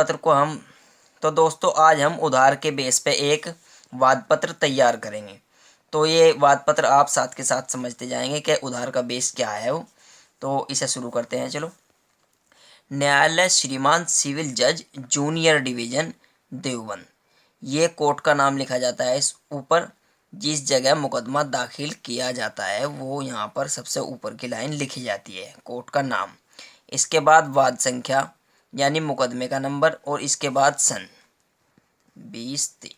पत्र को हम तो दोस्तों आज हम उधार के बेस पे एक वाद पत्र तैयार करेंगे। तो ये वाद पत्र आप साथ के साथ समझते जाएंगे कि उधार का बेस क्या है वो। तो इसे शुरू करते हैं। चलो। न्यायालय श्रीमान सिविल जज जूनियर डिवीजन देवबंद, ये कोर्ट का नाम लिखा जाता है इस ऊपर। जिस जगह मुकदमा दाखिल किया जाता है वो यहाँ पर सबसे ऊपर की लाइन लिखी जाती है, कोर्ट का नाम। इसके बाद वाद संख्या यानी मुकदमे का नंबर और इसके बाद सन 2023।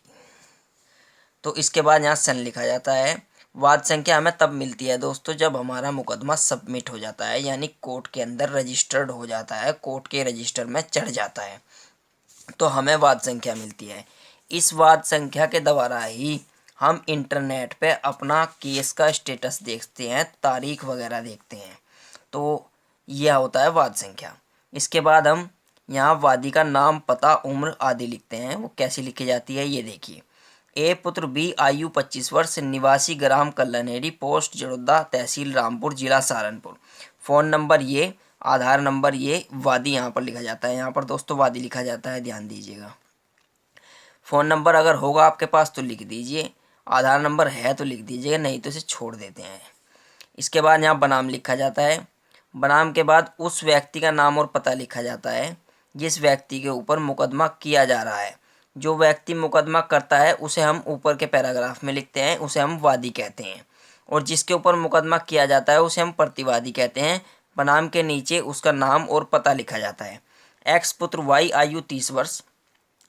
तो इसके बाद यहाँ सन लिखा जाता है। वाद संख्या हमें तब मिलती है दोस्तों जब हमारा मुकदमा सबमिट हो जाता है, यानी कोर्ट के अंदर रजिस्टर्ड हो जाता है, कोर्ट के रजिस्टर में चढ़ जाता है, तो हमें वाद संख्या मिलती है। इस वाद संख्या के द्वारा ही हम इंटरनेट पे अपना केस का स्टेटस देखते हैं, तारीख वगैरह देखते हैं। तो यह होता है वाद संख्या। इसके बाद हम यहाँ वादी का नाम, पता, उम्र आदि लिखते हैं। वो कैसी लिखी जाती है ये देखिए। ए पुत्र बी, आयु 25 वर्ष, निवासी ग्राम कल्लनेरी, पोस्ट जड़ोदा, तहसील रामपुर, जिला सहारनपुर, फ़ोन नंबर ये, आधार नंबर ये। वादी यहाँ पर लिखा जाता है, यहाँ पर दोस्तों वादी लिखा जाता है, ध्यान दीजिएगा। फ़ोन नंबर अगर होगा आपके पास तो लिख दीजिए, आधार नंबर है तो लिख दीजिएगा, नहीं तो इसे छोड़ देते हैं। इसके बाद यहाँ बनाम लिखा जाता है। बनाम के बाद उस व्यक्ति का नाम और पता लिखा जाता है जिस व्यक्ति के ऊपर मुकदमा किया जा रहा है। जो व्यक्ति मुकदमा करता है उसे हम ऊपर के पैराग्राफ में लिखते हैं, उसे हम वादी कहते हैं, और जिसके ऊपर मुकदमा किया जाता है उसे हम प्रतिवादी कहते हैं। बनाम के नीचे उसका नाम और पता लिखा जाता है। एक्स पुत्र वाई, आयु 30 वर्ष,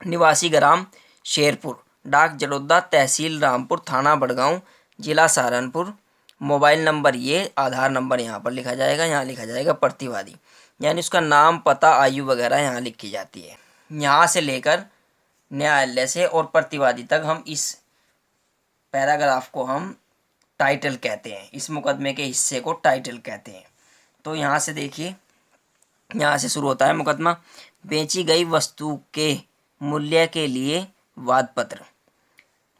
निवासी ग्राम शेरपुर, डाक जड़ोदा, तहसील रामपुर, थाना बड़गांव, जिला सहारनपुर, मोबाइल नंबर ये, आधार नंबर यहाँ पर लिखा जाएगा, यहाँ लिखा जाएगा प्रतिवादी, यानी उसका नाम, पता, आयु वगैरह यहाँ लिखी जाती है। यहाँ से लेकर न्यायालय से और प्रतिवादी तक हम इस पैराग्राफ को हम टाइटल कहते हैं, इस मुकदमे के हिस्से को टाइटल कहते हैं। तो यहाँ से देखिए, यहाँ से शुरू होता है मुकदमा। बेची गई वस्तु के मूल्य के लिए वाद पत्र।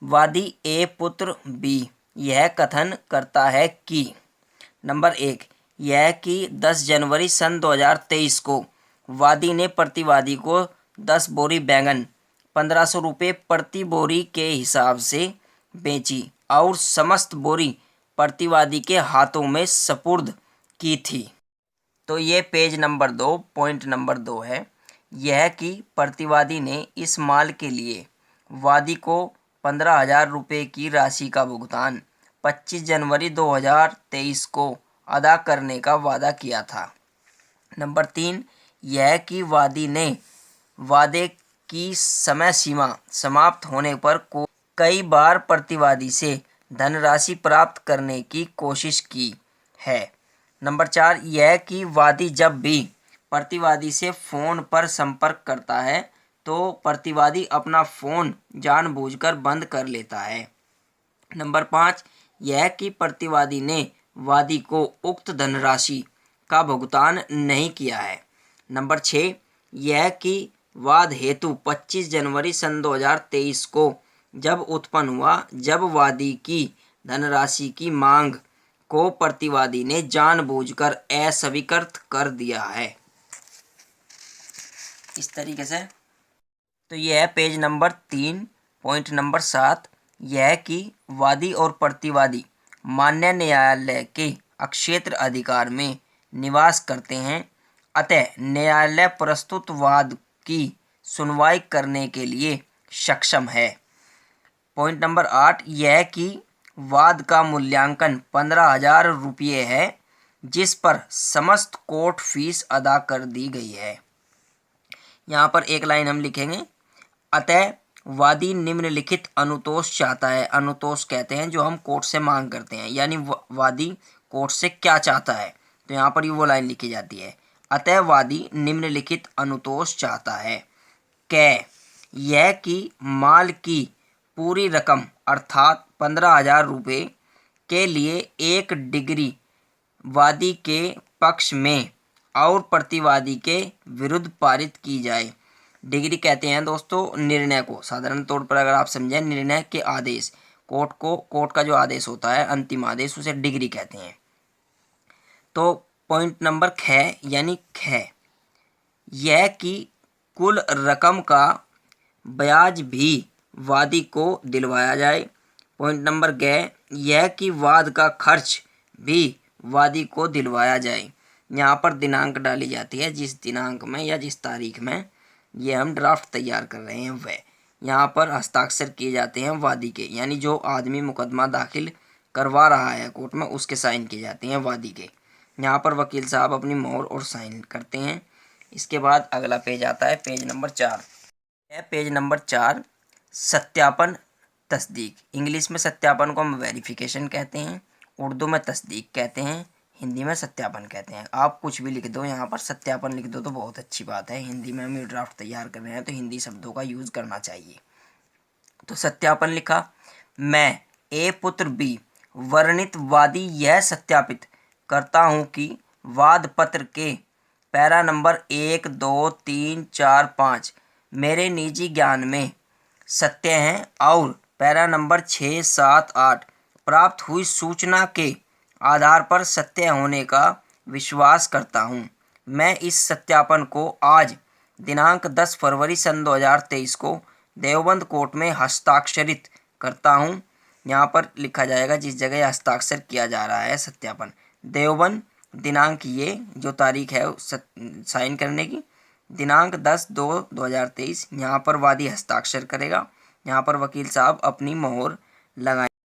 वादी ए पुत्र बी यह कथन करता है कि नंबर 1, यह कि 10 जनवरी सन 2023 को वादी ने प्रतिवादी को 10 बोरी बैंगन 1500 रुपये प्रति बोरी के हिसाब से बेची और समस्त बोरी प्रतिवादी के हाथों में सपुर्द की थी। तो ये पेज नंबर 2 पॉइंट नंबर 2 है। यह कि प्रतिवादी ने इस माल के लिए वादी को 15,000 रुपये की राशि का भुगतान 25 जनवरी 2023 को अदा करने का वादा किया था। नंबर 3, यह कि वादी ने वादे की समय सीमा समाप्त होने पर कई बार प्रतिवादी से धनराशि प्राप्त करने की कोशिश की है। नंबर 4, यह कि वादी जब भी प्रतिवादी से फ़ोन पर संपर्क करता है तो प्रतिवादी अपना फ़ोन जानबूझकर बंद कर लेता है। नंबर 5, यह कि प्रतिवादी ने वादी को उक्त धनराशि का भुगतान नहीं किया है। नंबर 6, यह कि वाद हेतु 25 जनवरी सन 2023 को जब उत्पन्न हुआ, जब वादी की धनराशि की मांग को प्रतिवादी ने जानबूझकर अस्वीकृत कर दिया है। इस तरीके से। तो यह है पेज नंबर 3 पॉइंट नंबर 7। यह कि वादी और प्रतिवादी मान्य न्यायालय के अक्षेत्र अधिकार में निवास करते हैं, अतः न्यायालय प्रस्तुत वाद की सुनवाई करने के लिए सक्षम है। पॉइंट नंबर 8, यह कि वाद का मूल्यांकन 15,000 रुपये है जिस पर समस्त कोर्ट फीस अदा कर दी गई है। यहाँ पर एक लाइन हम लिखेंगे, अतः वादी निम्नलिखित अनुतोष चाहता है। अनुतोष कहते हैं जो हम कोर्ट से मांग करते हैं, यानी वादी कोर्ट से क्या चाहता है, तो यहाँ पर वो लाइन लिखी जाती है, अतः वादी निम्नलिखित अनुतोष चाहता है। यह कि माल की पूरी रकम अर्थात 15,000 रुपये के लिए एक डिग्री वादी के पक्ष में और प्रतिवादी के विरुद्ध पारित की जाए। डिग्री कहते हैं दोस्तों निर्णय को, साधारण तौर पर अगर आप समझें निर्णय के आदेश, कोर्ट का जो आदेश होता है अंतिम आदेश, उसे डिग्री कहते हैं। तो पॉइंट नंबर 6 यानी 6, यह कि कुल रकम का ब्याज भी वादी को दिलवाया जाए। पॉइंट नंबर ग यह कि वाद का खर्च भी वादी को दिलवाया जाए। यहाँ पर दिनांक डाली जाती है, जिस दिनांक में या जिस तारीख में ये हम ड्राफ्ट तैयार कर रहे हैं वह। यहाँ पर हस्ताक्षर किए जाते हैं वादी के, यानी जो आदमी मुकदमा दाखिल करवा रहा है कोर्ट में उसके साइन किए जाते हैं वादी के। यहाँ पर वकील साहब अपनी मोहर और साइन करते हैं। इसके बाद अगला पेज आता है, पेज नंबर 4। पेज नंबर 4 सत्यापन तस्दीक। इंग्लिश में सत्यापन को हम वेरिफिकेशन कहते हैं, उर्दू में तस्दीक कहते हैं, हिंदी में सत्यापन कहते हैं। आप कुछ भी लिख दो, यहाँ पर सत्यापन लिख दो तो बहुत अच्छी बात है। हिंदी में हम ड्राफ्ट तैयार कर रहे हैं तो हिंदी शब्दों का यूज़ करना चाहिए। तो सत्यापन लिखा, मैं ए पुत्र बी वर्णित वादी यह सत्यापित करता हूँ कि वाद पत्र के पैरा नंबर 1, 2, 3, 4, 5 मेरे निजी ज्ञान में सत्य हैं और पैरा नंबर 6, 7, 8 प्राप्त हुई सूचना के आधार पर सत्य होने का विश्वास करता हूँ। मैं इस सत्यापन को आज दिनांक 10 फरवरी सन 2023 को देवबंद कोर्ट में हस्ताक्षरित करता हूँ। यहाँ पर लिखा जाएगा जिस जगह हस्ताक्षर किया जा रहा है सत्यापन, देवबंद, दिनांक ये जो तारीख है साइन करने की, दिनांक 10/2/2023। यहाँ पर वादी हस्ताक्षर करेगा, यहाँ पर वकील साहब अपनी मोहर लगाए।